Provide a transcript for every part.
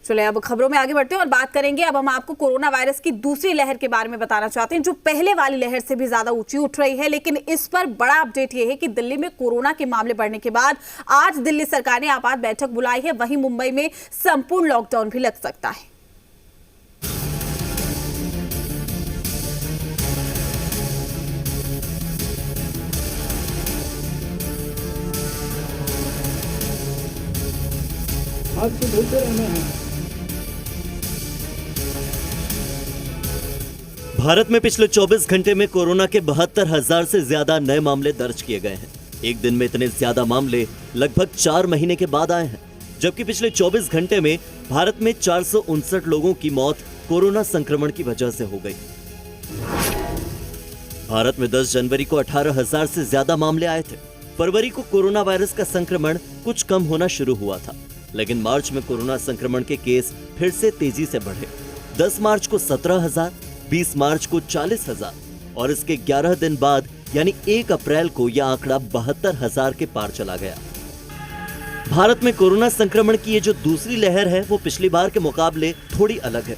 चलिए अब खबरों में आगे बढ़ते हैं और बात करेंगे। अब हम आपको कोरोना वायरस की दूसरी लहर के बारे में बताना चाहते हैं, जो पहले वाली लहर से भी ज्यादा ऊंची उठ रही है। लेकिन इस पर बड़ा अपडेट यह है कि दिल्ली में कोरोना के मामले बढ़ने के बाद आज दिल्ली सरकार ने आपात बैठक बुलाई है। वहीं मुंबई में संपूर्ण लॉकडाउन भी लग सकता है। आज तो बोलते रहना है। भारत में पिछले 24 घंटे में कोरोना के 72,000 से ज्यादा नए मामले दर्ज किए गए हैं। एक दिन में इतने ज्यादा मामले लगभग 4 महीने के बाद आए हैं, जबकि पिछले 24 घंटे में भारत में 459 लोगों की मौत कोरोना संक्रमण की वजह से हो गई। भारत में 10 जनवरी को 18,000 से ज्यादा मामले आए थे। फरवरी को कोरोना वायरस का संक्रमण कुछ कम होना शुरू हुआ था, लेकिन मार्च में कोरोना संक्रमण के केस फिर से तेजी से बढ़े। 10 मार्च को 17,000, 20 मार्च को 40,000 और इसके 11 दिन बाद यानी 1 अप्रैल को यह आंकड़ा 72,000 के पार चला गया। भारत में कोरोना संक्रमण की ये जो दूसरी लहर है वो पिछली बार के मुकाबले थोड़ी अलग है।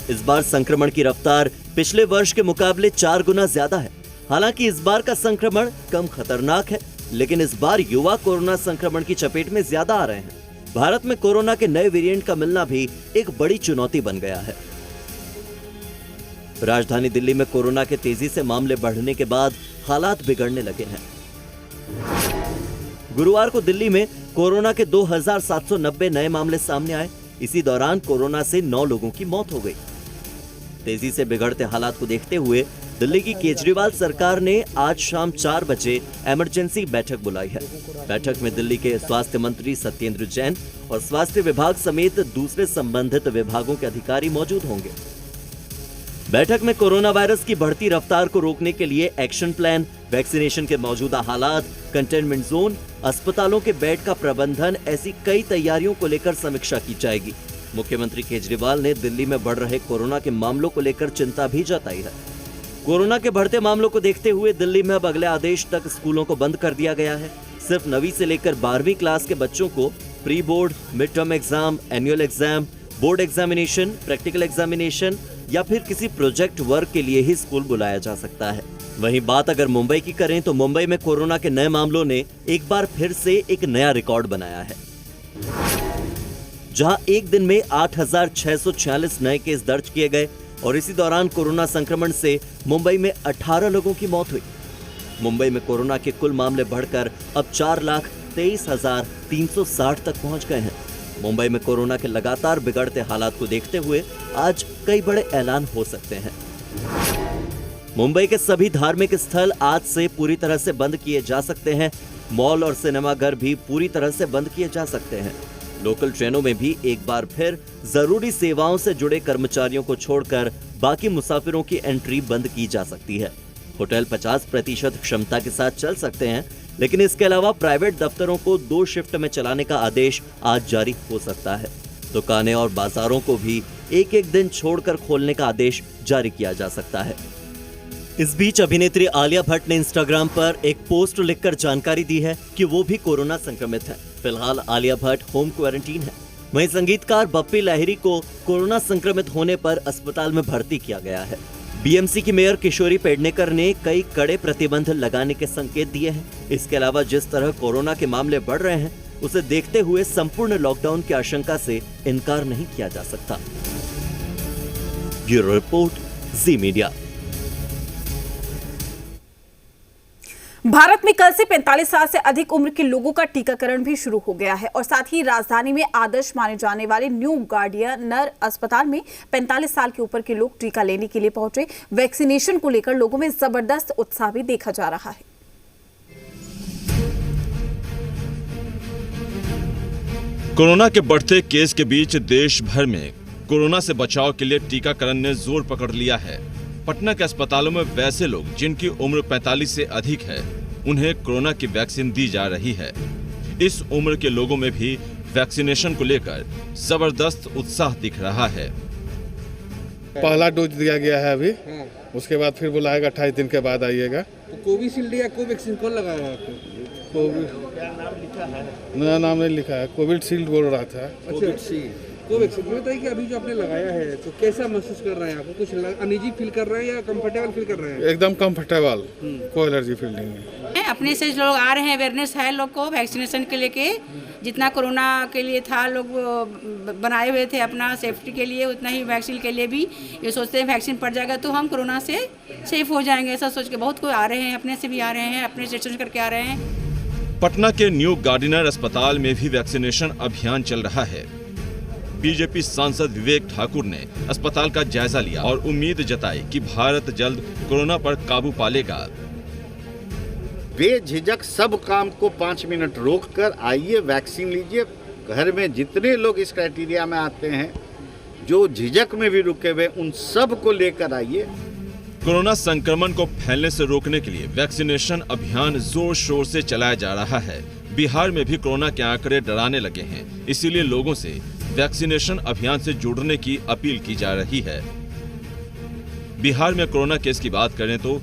इस बार संक्रमण की रफ्तार पिछले वर्ष के मुकाबले 4 गुना ज्यादा है। हालांकि इस बार का संक्रमण कम खतरनाक है, लेकिन इस बार युवा कोरोना संक्रमण की चपेट में ज्यादा आ रहे हैं। भारत में कोरोना के नए वेरिएंट का मिलना भी एक बड़ी चुनौती बन गया है। राजधानी दिल्ली में कोरोना के तेजी से मामले बढ़ने के बाद हालात बिगड़ने लगे हैं। गुरुवार को दिल्ली में कोरोना के 2,790 नए मामले सामने आए। इसी दौरान कोरोना से 9 लोगों की मौत हो गई। तेजी से बिगड़ते हालात को देखते हुए दिल्ली की केजरीवाल सरकार ने आज शाम 4 बजे इमरजेंसी बैठक बुलाई है। बैठक में दिल्ली के स्वास्थ्य मंत्री सत्येंद्र जैन और स्वास्थ्य विभाग समेत दूसरे संबंधित विभागों के अधिकारी मौजूद होंगे। बैठक में कोरोना वायरस की बढ़ती रफ्तार को रोकने के लिए एक्शन प्लान, वैक्सीनेशन के मौजूदा हालात, कंटेनमेंट जोन, अस्पतालों के बेड का प्रबंधन, ऐसी कई तैयारियों को लेकर समीक्षा की जाएगी। मुख्यमंत्री केजरीवाल ने दिल्ली में बढ़ रहे कोरोना के मामलों को लेकर चिंता भी जताई है। कोरोना के बढ़ते मामलों को देखते हुए दिल्ली में अब अगले आदेश तक स्कूलों को बंद कर दिया गया है। सिर्फ 9वीं से लेकर 12वीं क्लास के बच्चों को pre board, mid term exam, annual exam, board examination, practical examination या फिर किसी प्रोजेक्ट वर्क के लिए ही स्कूल बुलाया जा सकता है। वहीं बात अगर मुंबई की करें तो मुंबई में कोरोना के नए मामलों ने एक बार फिर से एक नया रिकॉर्ड बनाया है, जहां एक दिन में 8,646 नए केस दर्ज किए गए और इसी दौरान कोरोना संक्रमण से मुंबई में 18 लोगों की मौत हुई। मुंबई में कोरोना के कुल मामले बढ़कर अब 4,23,360 तक पहुंच गए हैं। मुंबई में कोरोना के लगातार बिगड़ते हालात को देखते हुए आज कई बड़े ऐलान हो सकते हैं। मुंबई के सभी धार्मिक स्थल आज से पूरी तरह से बंद किए जा सकते हैं। मॉल और सिनेमाघर भी पूरी तरह से बंद किए जा सकते हैं। लोकल ट्रेनों में भी एक बार फिर जरूरी सेवाओं से जुड़े कर्मचारियों को छोड़कर बाकी मुसाफिरों की एंट्री बंद की जा सकती है। होटल 50% क्षमता के साथ चल सकते हैं, लेकिन इसके अलावा प्राइवेट दफ्तरों को 2 शिफ्ट में चलाने का आदेश आज जारी हो सकता है। दुकानें और बाजारों को भी एक दिन छोड़कर खोलने का आदेश जारी किया जा सकता है। इस बीच अभिनेत्री आलिया भट्ट ने इंस्टाग्राम पर एक पोस्ट लिखकर जानकारी दी है कि वो भी कोरोना संक्रमित है। फिलहाल आलिया भट्ट होम क्वारंटीन है। वहीं संगीतकार बप्पी लाहिरी को कोरोना संक्रमित होने पर अस्पताल में भर्ती किया गया है। बीएमसी की मेयर किशोरी पेडनेकर ने कई कड़े प्रतिबंध लगाने के संकेत दिए हैं। इसके अलावा जिस तरह कोरोना के मामले बढ़ रहे हैं, उसे देखते हुए संपूर्ण लॉकडाउन की आशंका से इनकार नहीं किया जा सकता। ब्यूरो रिपोर्ट, जी मीडिया। भारत में कल से 45 साल से अधिक उम्र के लोगों का टीकाकरण भी शुरू हो गया है और साथ ही राजधानी में आदर्श माने जाने वाले न्यू गार्डियनर अस्पताल में 45 साल के ऊपर के लोग टीका लेने के लिए पहुंचे। वैक्सीनेशन को लेकर लोगों में जबरदस्त उत्साह भी देखा जा रहा है। कोरोना के बढ़ते केस के बीच देश भर में कोरोना से बचाव के लिए टीकाकरण ने जोर पकड़ लिया है। पटना के अस्पतालों में वैसे लोग जिनकी उम्र 45 से अधिक है, उन्हें कोरोना की वैक्सीन दी जा रही है। इस उम्र के लोगों में भी वैक्सीनेशन को लेकर जबरदस्त उत्साह दिख रहा है। पहला डोज दिया गया है अभी, उसके बाद फिर बुलाएगा 28 दिन के बाद आइएगा। तो कोविशील्ड या कोवैक्सीन कौन लगाया आपको? मेरा नाम नहीं लिखा है, कोविशील्ड बोल रहा था। कोवैक्सीन में बताइए कि अभी जो आपने लगाया है तो कैसा महसूस कर रहे हैं? आपको कुछ अनईजी फील कर रहे हैं या कंफर्टेबल फील कर रहे हैं? एकदम कंफर्टेबल, कोई एलर्जी फील नहीं है। अपने से लोग आ रहे हैं, अवेयरनेस है लोग को वैक्सीनेशन के लेके। जितना कोरोना के लिए था लोग बनाए हुए थे अपना सेफ्टी के लिए, उतना ही वैक्सीन के लिए भी ये सोचते हैं वैक्सीन पड़ जाएगा तो हम कोरोना से सेफ हो जाएंगे। ऐसा सोच के बहुत कोई आ रहे हैं, अपने से भी आ रहे हैं, अपने रजिस्ट्रेशन करके आ रहे हैं। पटना के न्यू गार्डिनर अस्पताल में भी वैक्सीनेशन अभियान चल रहा है। बीजेपी सांसद विवेक ठाकुर ने अस्पताल का जायजा लिया और उम्मीद जताई कि भारत जल्द कोरोना पर काबू पा लेगा। बेझिझक सब काम को 5 मिनट रोककर आइए, वैक्सीन लीजिए। घर में जितने लोग इस क्राइटेरिया में आते हैं, जो झिझक में भी रुके हुए, उन सब को लेकर आइए। कोरोना संक्रमण को फैलने से रोकने के लिए वैक्सीनेशन अभियान जोर शोर से चलाया जा रहा है। बिहार में भी कोरोना के आंकड़े डराने लगे हैं, इसीलिए लोगों से वैक्सीनेशन अभियान से जुड़ने की अपील की जा रही है। बिहार में कोरोना केस की बात करें तो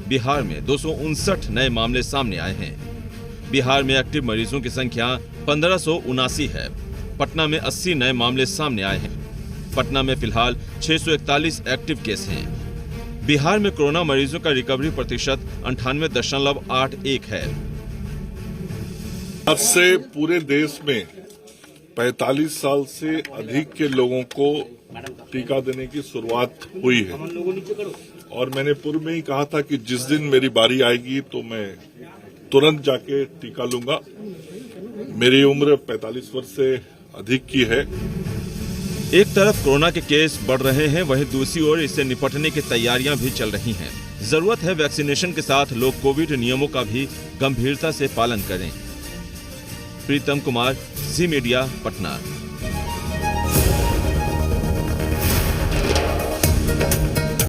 बिहार में 259 नए मामले सामने आए हैं। बिहार में एक्टिव मरीजों की संख्या 1579 है। पटना में 80 नए मामले सामने आए हैं। पटना में फिलहाल 641 एक्टिव केस हैं। बिहार में कोरोना मरीजों का रिकवरी प्रतिशत 98.81 है। आज से पूरे देश में 45 साल से अधिक के लोगों को टीका देने की शुरुआत हुई है और मैंने पूर्व में ही कहा था कि जिस दिन मेरी बारी आएगी तो मैं तुरंत जाके टीका लूंगा। मेरी उम्र 45 वर्ष से अधिक की है। एक तरफ कोरोना के केस बढ़ रहे हैं, वहीं दूसरी ओर इससे निपटने की तैयारियां भी चल रही हैं। जरूरत है वैक्सीनेशन के साथ लोग कोविड नियमों का भी गंभीरता से पालन करें। प्रीतम कुमार, जी मीडिया, पटना।